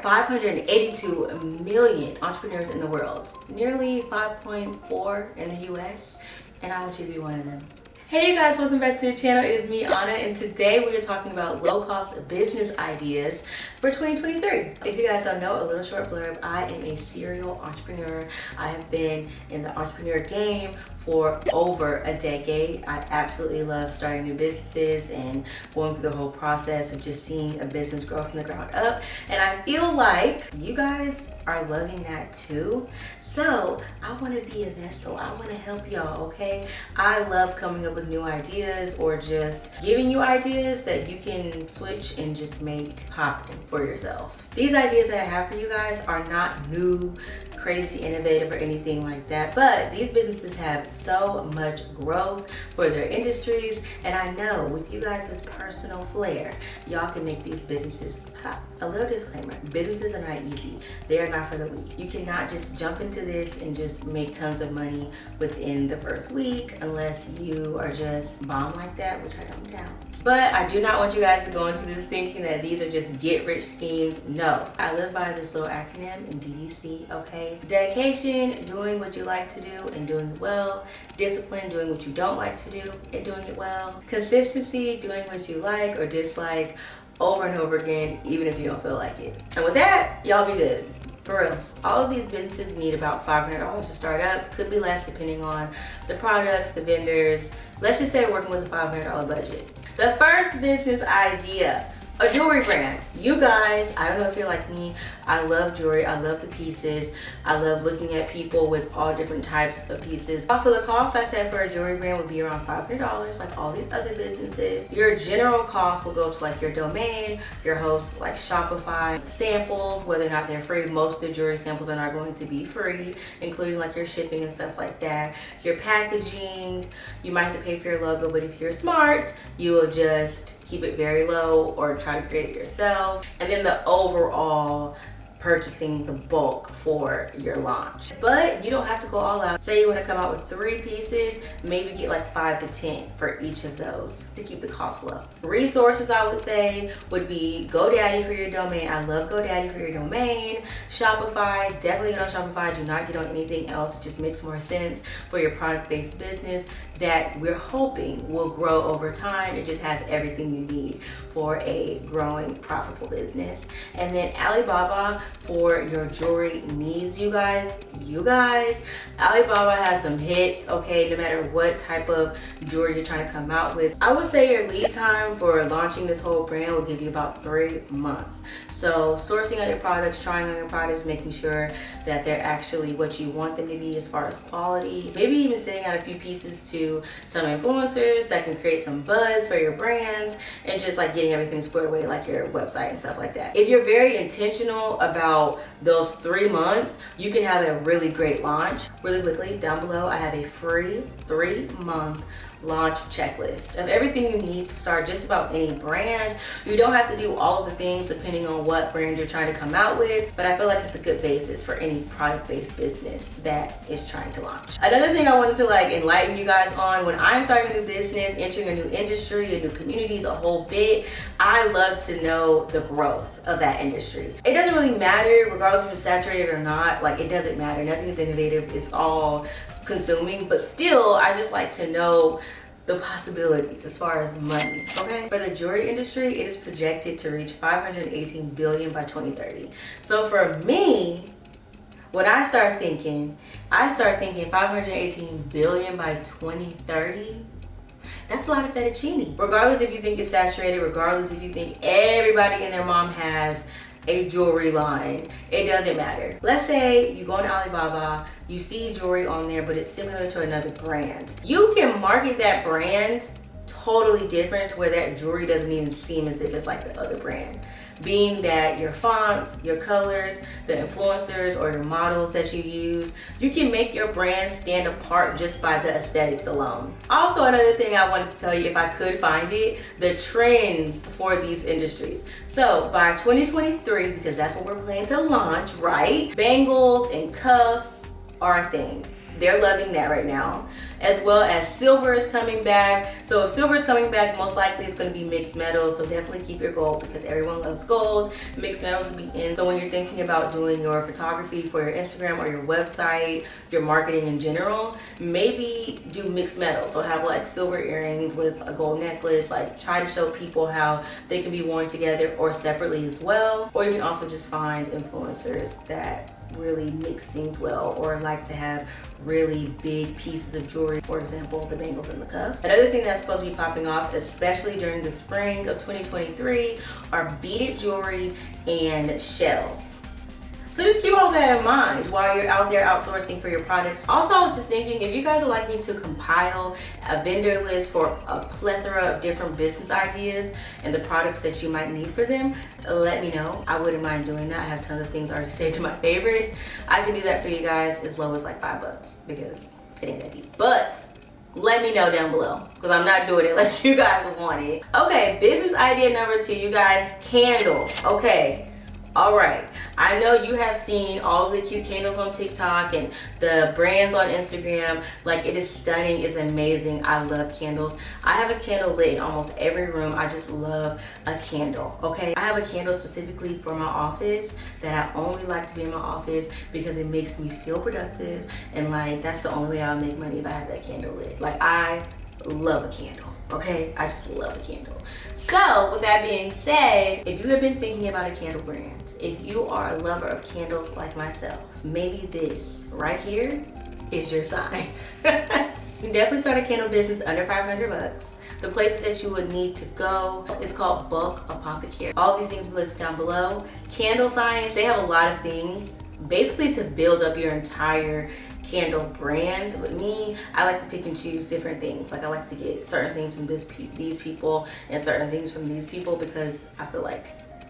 582 million entrepreneurs in the world, nearly 5.4 in the US, and I want you to be one of them. Hey you guys, welcome back to the channel. It is me, Anna, and today we are talking about low-cost business ideas for 2023. If you guys don't know, a little short blurb, I am a serial entrepreneur. I have been in the entrepreneur game for over a decade. I absolutely love starting new businesses and going through the whole process of just seeing a business grow from the ground up. And I feel like you guys are loving that too. So I want to be a vessel. I want to help y'all, okay? I love coming up with new ideas or just giving you ideas that you can switch and just make happen for yourself. These ideas that I have for you guys are not new, crazy, innovative, or anything like that, but these businesses have so much growth for their industries, and I know with you guys' personal flair, y'all can make these businesses pop. A little disclaimer, businesses are not easy. They are not for the weak. You cannot just jump into this and just make tons of money within the first week unless you are just bomb like that, which I don't doubt. But I do not want you guys to go into this thinking that these are just get-rich schemes. No, I live by this little acronym in DDC, okay? Dedication, doing what you like to do and doing it well. Discipline, doing what you don't like to do and doing it well. Consistency, doing what you like or dislike over and over again, even if you don't feel like it. And with that, y'all be good. For real, all of these businesses need about $500 to start up. Could be less depending on the products, the vendors. Let's just say we're working with a $500 budget. The first business idea, a jewelry brand. You guys, I don't know if you're like me, I love jewelry, I love the pieces, I love looking at people with all different types of pieces. Also, the cost I said for a jewelry brand would be around $500, like all these other businesses. Your general cost will go to like your domain, your host like Shopify, samples, whether or not they're free. Most of the jewelry samples are not going to be free, including like your shipping and stuff like that. Your packaging, you might have to pay for your logo, but if you're smart, you will just keep it very low or try to create it yourself. And then the overall purchasing the bulk for your launch. But you don't have to go all out. Say you want to come out with 3 pieces, maybe get like 5 to 10 for each of those to keep the cost low. Resources I would say would be GoDaddy for your domain. I love GoDaddy for your domain. Shopify, definitely get on Shopify. Do not get on anything else. It just makes more sense for your product-based business that we're hoping will grow over time. It just has everything you need for a growing, profitable business. And then Alibaba for your jewelry needs, you guys. Alibaba has some hits, okay, no matter what type of jewelry you're trying to come out with. I would say your lead time for launching this whole brand will give you about 3 months. So sourcing out your products, trying on your products, making sure that they're actually what you want them to be as far as quality. Maybe even sending out a few pieces to some influencers that can create some buzz for your brand and just like getting everything squared away, like your website and stuff like that. If you're very intentional about those 3 months, you can have a really great launch. Really quickly, down below, I have a free 3-month launch checklist of everything you need to start just about any brand. You don't have to do all of the things depending on what brand you're trying to come out with, but I feel like it's a good basis for any product-based business that is trying to launch. Another thing I wanted to like enlighten you guys on, when I'm starting a new business, entering a new industry, a new community, the whole bit, I love to know the growth of that industry. It doesn't really matter regardless if it's saturated or not, like it doesn't matter. Nothing is innovative, it's all consuming, but still I just like to know the possibilities as far as money, okay? For the jewelry industry, it is projected to reach $518 billion by 2030. So for me, when I start thinking 518 billion by 2030, that's a lot of fettuccine. Regardless if you think it's saturated, regardless if you think everybody and their mom has a jewelry line, it doesn't matter. Let's say you go on Alibaba, you see jewelry on there, but it's similar to another brand. You can market that brand totally different to where that jewelry doesn't even seem as if it's like the other brand. Being that your fonts, your colors, the influencers or your models that you use, you can make your brand stand apart just by the aesthetics alone. Also, another thing I wanted to tell you, if I could find it, the trends for these industries. So by 2023, because that's what we're planning to launch, right? Bangles and cuffs are a thing. They're loving that right now. As well as silver is coming back. So if silver is coming back, most likely it's going to be mixed metals. So definitely keep your gold because everyone loves gold. Mixed metals will be in. So when you're thinking about doing your photography for your Instagram or your website, your marketing in general, maybe do mixed metals. So have like silver earrings with a gold necklace. Like try to show people how they can be worn together or separately as well. Or you can also just find influencers that really mix things well or like to have really big pieces of jewelry, for example the bangles and the cuffs. Another thing that's supposed to be popping off, especially during the spring of 2023, are beaded jewelry and shells. So just keep all that in mind while you're out there outsourcing for your products. Also, I was just thinking, if you guys would like me to compile a vendor list for a plethora of different business ideas and the products that you might need for them, let me know. I wouldn't mind doing that. I have tons of things already saved to my favorites. I can do that for you guys as low as like $5 because it ain't that deep. But let me know down below because I'm not doing it unless you guys want it. Okay, business idea number 2, you guys, candles. Okay. All right, I know you have seen all of the cute candles on TikTok and the brands on Instagram. Like, it is stunning, it's amazing. I love candles. I have a candle lit in almost every room. I just love a candle, okay? I have a candle specifically for my office that I only like to be in my office because it makes me feel productive, and like, that's the only way I'll make money if I have that candle lit. Like, I love a candle. Okay, I just love a candle. So with that being said, if you have been thinking about a candle brand, if you are a lover of candles like myself, maybe this right here is your sign. You can definitely start a candle business under $500. The places that you would need to go is called Bulk Apothecary. All these things will be listed down below. Candle Science, they have a lot of things basically to build up your entire candle brand. With me, I like to pick and choose different things. Like, I like to get certain things from these people and certain things from these people because I feel like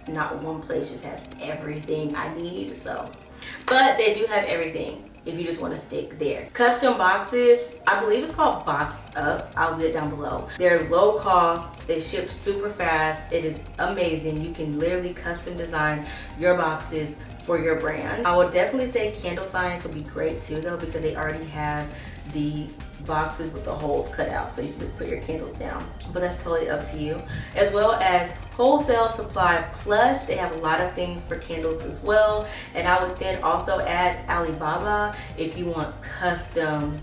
not one place just has everything I need. So, but they do have everything if you just want to stick there. Custom boxes, I believe it's called Box Up. I'll leave it down below. They're low cost, they ship super fast, it is amazing. You can literally custom design your boxes for your brand. I would definitely say Candle Science would be great too though, because they already have the boxes with the holes cut out, so you can just put your candles down, but that's totally up to you. As well as Wholesale Supply Plus, they have a lot of things for candles as well. And I would then also add Alibaba if you want custom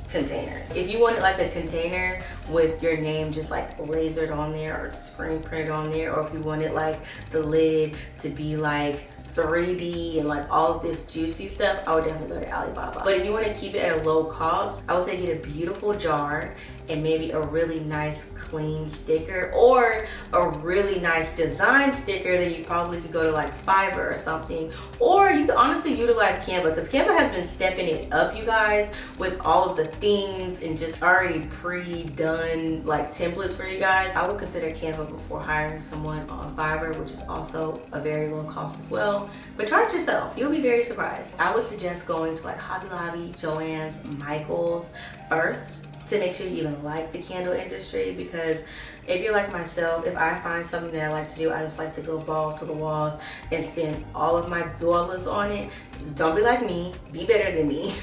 containers. If you wanted like a container with your name just like lasered on there or screen printed on there, or if you wanted like the lid to be like 3D and like all of this juicy stuff, I would definitely go to Alibaba. But if you want to keep it at a low cost, I would say get a beautiful jar and maybe a really nice clean sticker, or a really nice design sticker that you probably could go to like Fiverr or something. Or you could honestly utilize Canva, because Canva has been stepping it up, you guys, with all of the themes and just already pre-done like templates for you guys. I would consider Canva before hiring someone on Fiverr, which is also a very low cost as well. But charge yourself, you'll be very surprised. I would suggest going to like Hobby Lobby, Joann's, Michael's first, to make sure you even like the candle industry. Because if you're like myself, if I find something that I like to do, I just like to go balls to the walls and spend all of my dollars on it. Don't be like me, be better than me.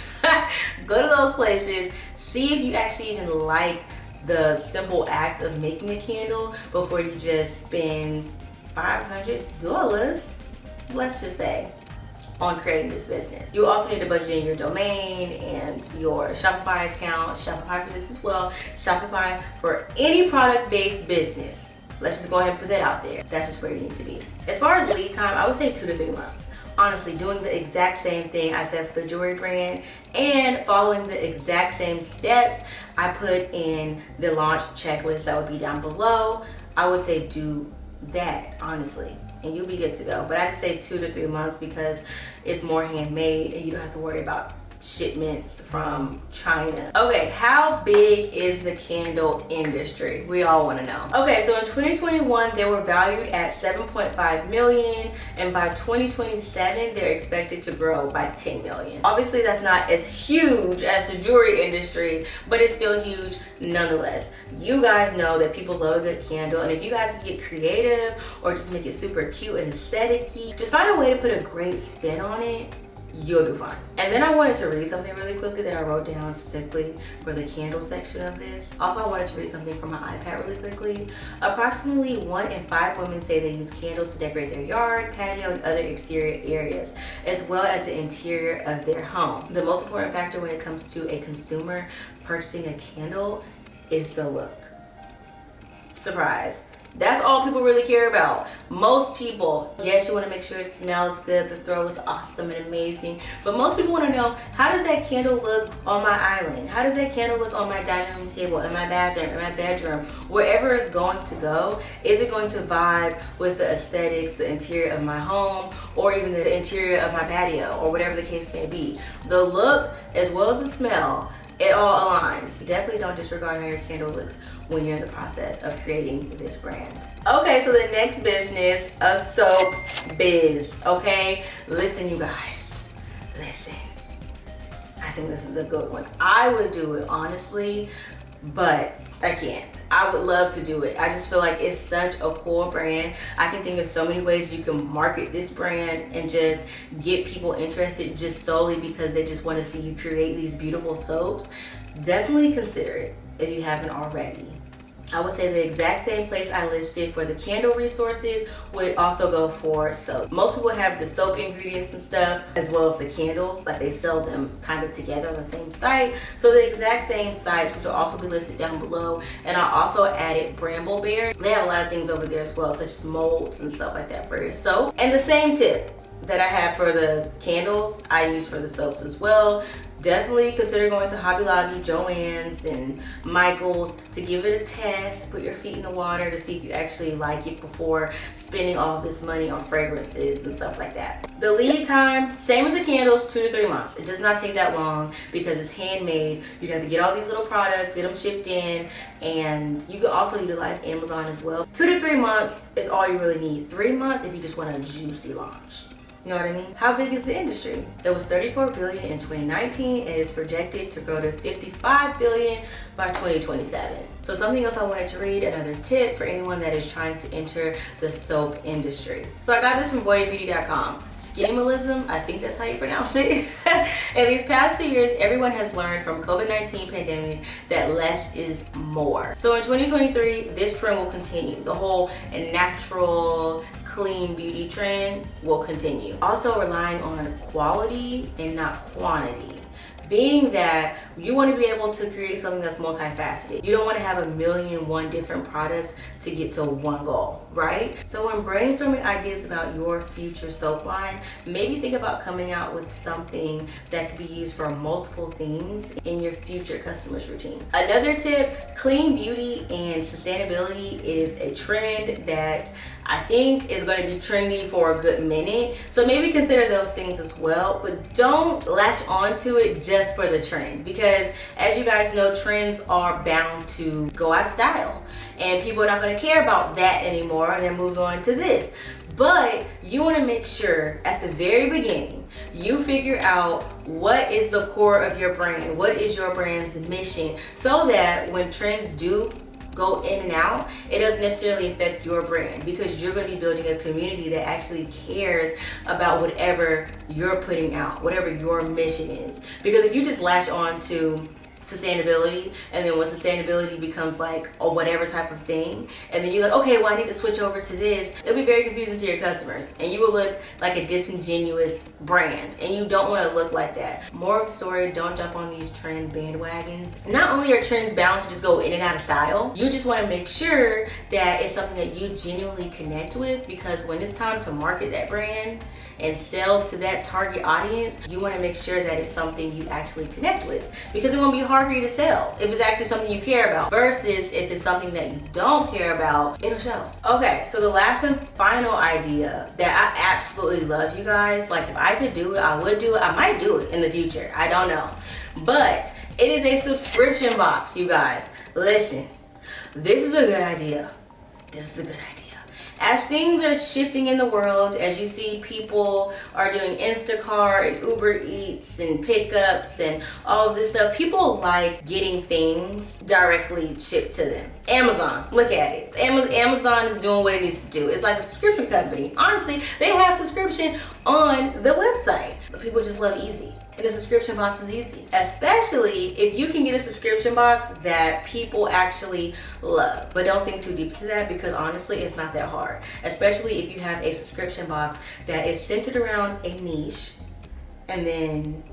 Go to those places, see if you actually even like the simple act of making a candle before you just spend $500, let's just say, on creating this business. You also need to budget in your domain and your Shopify account. Shopify for this as well. Shopify for any product-based business. Let's just go ahead and put that out there. That's just where you need to be. As far as lead time, I would say 2 to 3 months. Honestly, doing the exact same thing I said for the jewelry brand and following the exact same steps I put in the launch checklist that would be down below, I would say do that, honestly, and you'll be good to go. But I just say 2 to 3 months because it's more handmade and you don't have to worry about shipments from China. Okay, how big is the candle industry? We all want to know. Okay, so in 2021 they were valued at 7.5 million, and by 2027 they're expected to grow by 10 million. Obviously that's not as huge as the jewelry industry, but it's still huge nonetheless. You guys know that people love a good candle, and if you guys can get creative or just make it super cute and aesthetic-y, just find a way to put a great spin on it, you'll do fine. And then I wanted to read something really quickly that I wrote down specifically for the candle section of this. Also, I wanted to read something from my iPad really quickly. Approximately 1 in 5 women say they use candles to decorate their yard, patio, and other exterior areas, as well as the interior of their home. The most important factor when it comes to a consumer purchasing a candle is the look. Surprise. That's all people really care about. Most people, yes, you want to make sure it smells good, the throw is awesome and amazing, but most people want to know, how does that candle look on my island? How does that candle look on my dining room table, in my bathroom, in my bedroom? Wherever it's going to go, is it going to vibe with the aesthetics, the interior of my home, or even the interior of my patio, or whatever the case may be? The look as well as the smell, it all aligns. Definitely don't disregard how your candle looks when you're in the process of creating this brand. Okay, so the next business, a soap biz, okay? Listen, you guys, listen. I think this is a good one. I would do it, honestly, but I can't. I would love to do it. I just feel like it's such a cool brand. I can think of so many ways you can market this brand and just get people interested just solely because they just want to see you create these beautiful soaps. Definitely consider it if you haven't already. I would say the exact same place I listed for the candle resources would also go for soap. Most people have the soap ingredients and stuff as well as the candles, like they sell them kind of together on the same site. So the exact same sites, which will also be listed down below. And I also added Brambleberry. They have a lot of things over there as well, such as molds and stuff like that for your soap. And the same tip that I have for the candles, I use for the soaps as well. Definitely consider going to Hobby Lobby, Joann's, and Michael's to give it a test. Put your feet in the water to see if you actually like it before spending all this money on fragrances and stuff like that. The lead time, same as the candles, 2 to 3 months. It does not take that long because it's handmade. You have to get all these little products, get them shipped in, and you can also utilize Amazon as well. 2 to 3 months is all you really need. 3 months if you just want a juicy launch. You know what I mean? How big is the industry? It was $34 billion in 2019 and it's projected to grow to $55 billion by 2027. So something else I wanted to read, another tip for anyone that is trying to enter the soap industry. So I got this from voidbeauty.com. Skinimalism, I think that's how you pronounce it. In these past few years, everyone has learned from COVID-19 pandemic that less is more. So in 2023, this trend will continue. The whole natural, clean beauty trend will continue. Also relying on quality and not quantity. Being that you want to be able to create something that's multifaceted. You don't want to have 1,000,001 different products to get to one goal, right? So when brainstorming ideas about your future soap line, maybe think about coming out with something that could be used for multiple things in your future customer's routine. Another tip, clean beauty and sustainability is a trend that I think is going to be trendy for a good minute. So maybe consider those things as well, but don't latch onto it just for the trend, because as you guys know, trends are bound to go out of style and people are not going to care about that anymore and then move on to this. But you want to make sure at the very beginning you figure out what is the core of your brand, what is your brand's mission, so that when trends do go in and out, it doesn't necessarily affect your brand, because you're going to be building a community that actually cares about whatever you're putting out, whatever your mission is. Because if you just latch on to sustainability, and then when sustainability becomes like a whatever type of thing, and then you're like, okay, well I need to switch over to this, it'll be very confusing to your customers and you will look like a disingenuous brand, and you don't want to look like that. More of the story, don't jump on these trend bandwagons. Not only are trends bound to just go in and out of style, you just want to make sure that it's something that you genuinely connect with, because when it's time to market that brand and sell to that target audience, you want to make sure that it's something you actually connect with, because it won't be hard for you to sell if it's actually something you care about, versus if it's something that you don't care about, it'll show. Okay, so the last and final idea that I absolutely love, you guys, like if I could do it, I would do it. I might do it in the future, I don't know, but it is a subscription box, you guys. Listen, this is a good idea. This is a good idea. As things are shifting in the world, as you see people are doing Instacart and Uber Eats and pickups and all of this stuff, people like getting things directly shipped to them. Amazon, look at it. Amazon is doing what it needs to do. It's like a subscription company. Honestly, they have subscription on the website. But people just love easy. And a subscription box is easy, especially if you can get a subscription box that people actually love. But don't think too deep into that, because honestly, it's not that hard. Especially if you have a subscription box that is centered around a niche, and then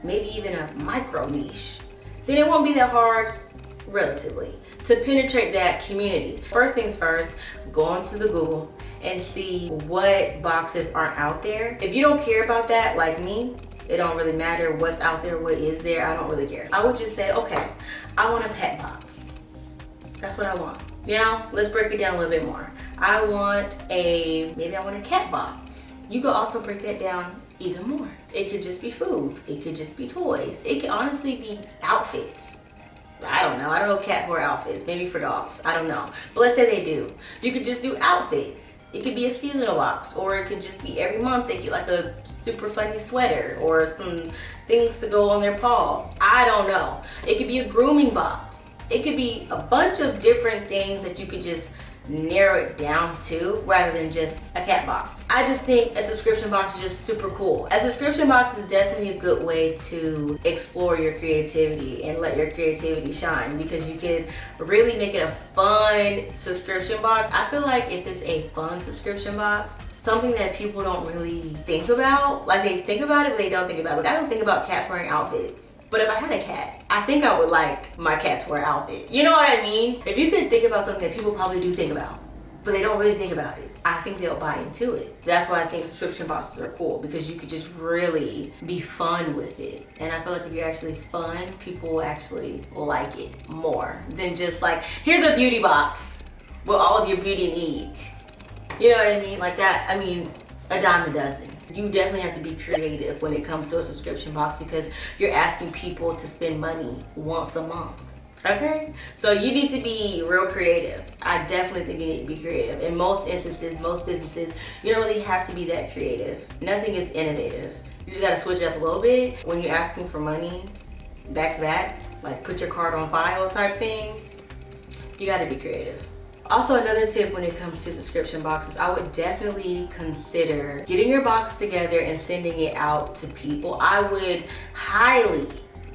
maybe even a micro niche, then it won't be that hard, relatively, to penetrate that community. First things first, go onto the Google and see what boxes aren't out there. If you don't care about that, like me, it don't really matter what's out there, what is there, I don't really care. I would just say, okay, I want a pet box. That's what I want. Now, let's break it down a little bit more. Maybe I want a cat box. You could also break that down even more. It could just be food. It could just be toys. It could honestly be outfits. I don't know if cats wear outfits, maybe for dogs, I don't know. But let's say they do. You could just do outfits. It could be a seasonal box, or it could just be every month they get like a super funny sweater or some things to go on their paws. I don't know. It could be a grooming box. It could be a bunch of different things that you could just narrow it down to, rather than just a cat box. I just think a subscription box is just super cool. A subscription box is definitely a good way to explore your creativity and let your creativity shine, because you can really make it a fun subscription box. I feel like if it's a fun subscription box, something that people don't really think about, like they think about it but they don't think about it. Like, I don't think about cats wearing outfits. But if I had a cat, I think I would like my cat to wear an outfit. You know what I mean? If you could think about something that people probably do think about, but they don't really think about it, I think they'll buy into it. That's why I think subscription boxes are cool, because you could just really be fun with it. And I feel like if you're actually fun, people will actually like it more than just like, here's a beauty box with all of your beauty needs. You know what I mean? Like that, I mean, a dime a dozen. You definitely have to be creative when it comes to a subscription box, because you're asking people to spend money once a month. Okay? So you need to be real creative. I definitely think you need to be creative. In most instances, most businesses, you don't really have to be that creative. Nothing is innovative. You just gotta switch it up a little bit. When you're asking for money back to back, like put your card on file type thing, you gotta be creative. Also, another tip when it comes to subscription boxes, I would definitely consider getting your box together and sending it out to people. I would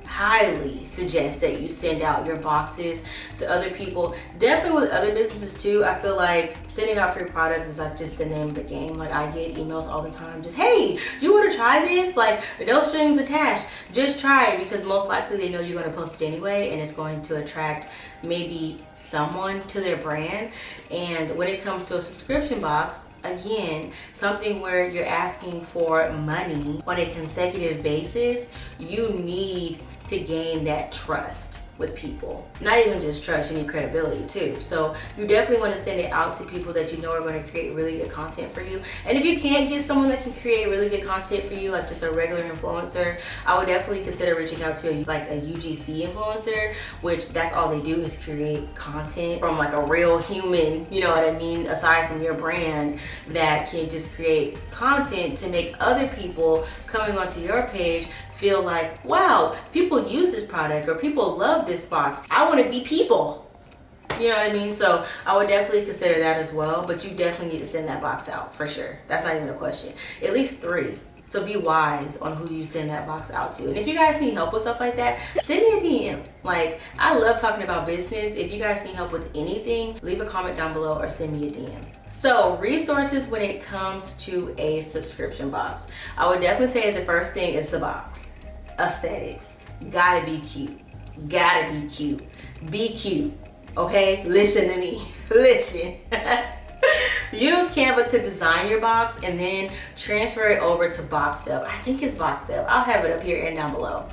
highly suggest that you send out your boxes to other people, definitely with other businesses too. I feel like sending out free products is like just the name of the game. Like, I get emails all the time, just, hey, do you want to try this? Like, no strings attached, just try it, because most likely they know you're going to post it anyway, and it's going to attract maybe someone to their brand. And when it comes to a subscription box, again, something where you're asking for money on a consecutive basis, you need to gain that trust with people. Not even just trust, you need credibility too. So you definitely want to send it out to people that you know are going to create really good content for you. And if you can't get someone that can create really good content for you, like just a regular influencer, I would definitely consider reaching out to a UGC influencer, which that's all they do is create content from like a real human, you know what I mean, aside from your brand, that can just create content to make other people coming onto your page feel like, wow, people use this product, or people love this box. I want to be people. You know what I mean? So I would definitely consider that as well, but you definitely need to send that box out for sure. That's not even a question. At least 3. So be wise on who you send that box out to. And if you guys need help with stuff like that, send me a DM. Like, I love talking about business. If you guys need help with anything, leave a comment down below or send me a DM. So resources when it comes to a subscription box, I would definitely say the first thing is the box. Aesthetics. Gotta be cute. Gotta be cute. Be cute. Okay? Listen to me. Listen. Use Canva to design your box and then transfer it over to BoxStuff. I think it's BoxStuff. I'll have it up here and down below.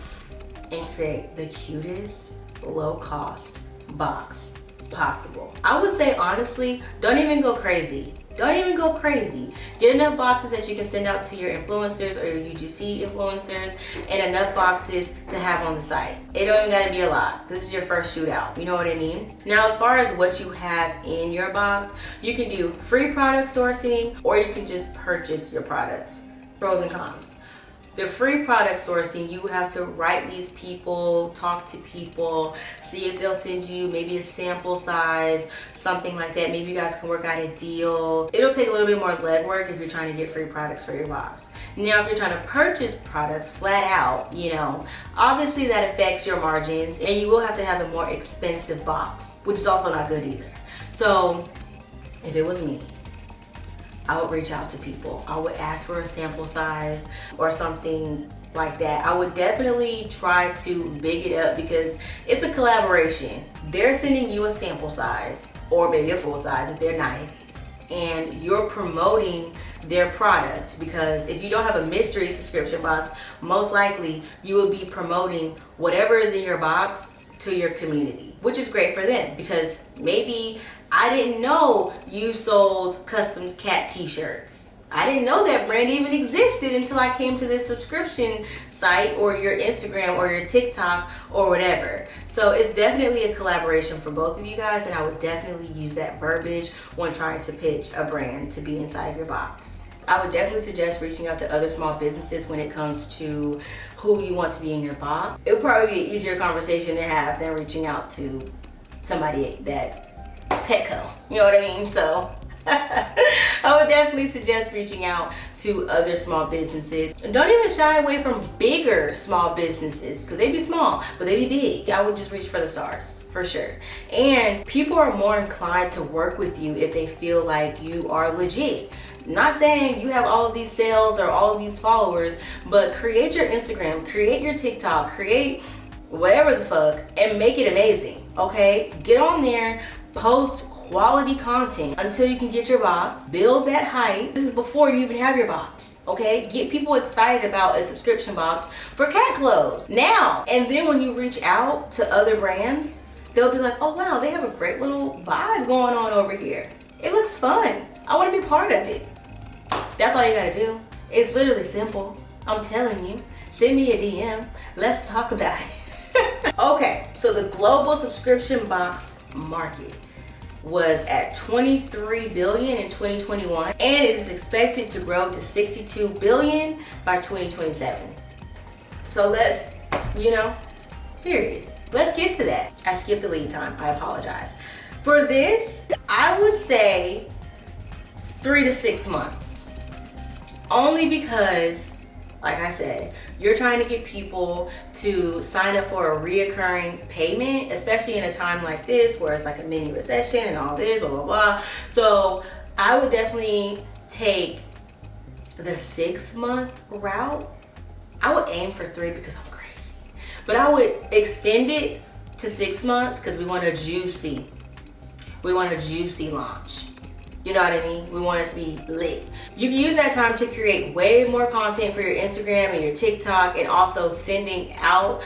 And create the cutest, low-cost box possible. I would say, honestly, don't even go crazy. Don't even go crazy. Get enough boxes that you can send out to your influencers or your UGC influencers, and enough boxes to have on the site. It don't even gotta be a lot. This is your first shootout. You know what I mean? Now, as far as what you have in your box, you can do free product sourcing, or you can just purchase your products. Pros and cons. The free product sourcing, you have to write these people, talk to people, see if they'll send you maybe a sample size, something like that. Maybe you guys can work out a deal. It'll take a little bit more legwork if you're trying to get free products for your box. Now, if you're trying to purchase products flat out, you know, obviously that affects your margins, and you will have to have a more expensive box, which is also not good either. So if it was me, I would reach out to people. I would ask for a sample size or something like that. I would definitely try to big it up because it's a collaboration. They're sending you a sample size or maybe a full size if they're nice, and you're promoting their product, because if you don't have a mystery subscription box, most likely you will be promoting whatever is in your box to your community, which is great for them, because maybe I didn't know you sold custom cat t-shirts. I didn't know that brand even existed until I came to this subscription site or your Instagram or your TikTok or whatever. So it's definitely a collaboration for both of you guys, and I would definitely use that verbiage when trying to pitch a brand to be inside of your box. I would definitely suggest reaching out to other small businesses when it comes to who you want to be in your box. It would probably be an easier conversation to have than reaching out to somebody that Petco, you know what I mean? So I would definitely suggest reaching out to other small businesses. Don't even shy away from bigger small businesses, because they be small, but they be big. I would just reach for the stars, for sure. And people are more inclined to work with you if they feel like you are legit. Not saying you have all of these sales or all of these followers, but create your Instagram, create your TikTok, create whatever the fuck, and make it amazing, okay? Get on there, post quality content until you can get your box, build that hype. This is before you even have your box, okay? Get people excited about a subscription box for cat clothes now. And then when you reach out to other brands, they'll be like, oh wow, they have a great little vibe going on over here. It looks fun. I want to be part of it. That's all you gotta do. It's literally simple. I'm telling you. Send me a DM. Let's talk about it. Okay, so the global subscription box market was at $23 billion in 2021, and it is expected to grow to $62 billion by 2027. So let's, period. Let's get to that. I skipped the lead time. I apologize. For this, I would say 3 to 6 months. Only because, like I said, you're trying to get people to sign up for a reoccurring payment, especially in a time like this where it's like a mini recession and all this, blah, blah, blah. So I would definitely take the 6-month route. I would aim for 3 because I'm crazy. But I would extend it to 6 months because we want a juicy launch. You know what I mean? We want it to be lit. You can use that time to create way more content for your Instagram and your TikTok, and also sending out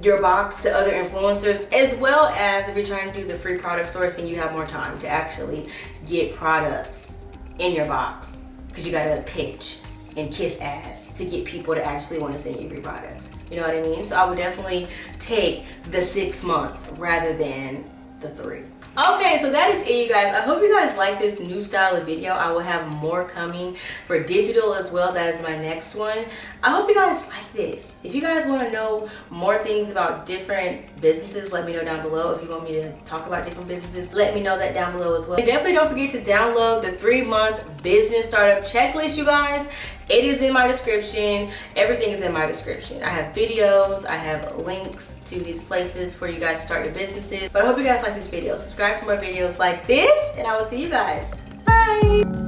your box to other influencers, as well as if you're trying to do the free product sourcing, you have more time to actually get products in your box, because you gotta pitch and kiss ass to get people to actually want to send you free products. You know what I mean? So I would definitely take the 6 months rather than the 3. Okay, so that is it, you guys. I hope you guys like this new style of video. I will have more coming for digital as well. That is my next one. I hope you guys like this. If you guys want to know more things about different businesses, let me know down below. If you want me to talk about different businesses, let me know that down below as well. And definitely don't forget to download the 3-month business startup checklist, you guys. It is in my description. Everything is in my description. I have videos, I have links to these places for you guys to start your businesses. But I hope you guys like this video. Subscribe for more videos like this, and I will see you guys. Bye.